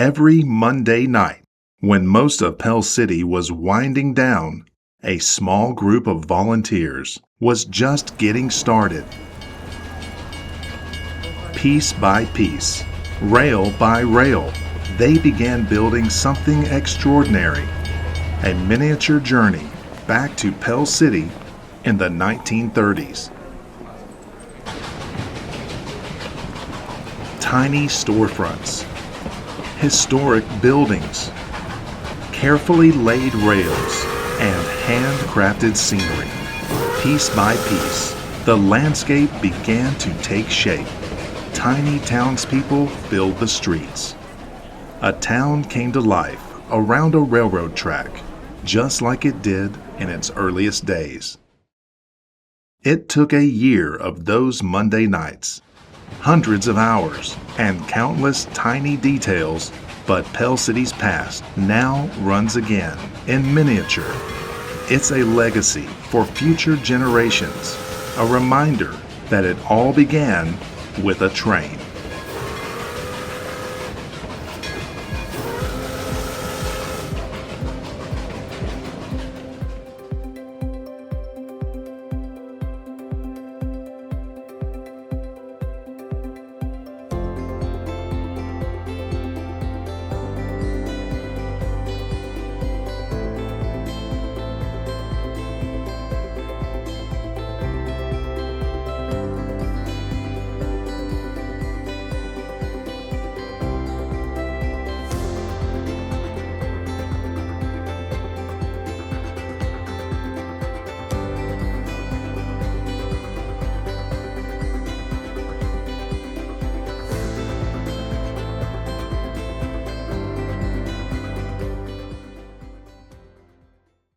Every Monday night, when most of Pell City was winding down, a small group of volunteers was just getting started. Piece by piece, rail by rail, they began building something extraordinary, a miniature journey back to Pell City in the 1930s. Tiny storefronts, historic buildings, carefully laid rails, and handcrafted scenery. Piece by piece, the landscape began to take shape. Tiny townspeople filled the streets. A town came to life around a railroad track, just like it did in its earliest days. It took a year of those Monday nights, hundreds of hours, and countless tiny details, but Pell City's past now runs again in miniature. It's a legacy for future generations, a reminder that it all began with a train.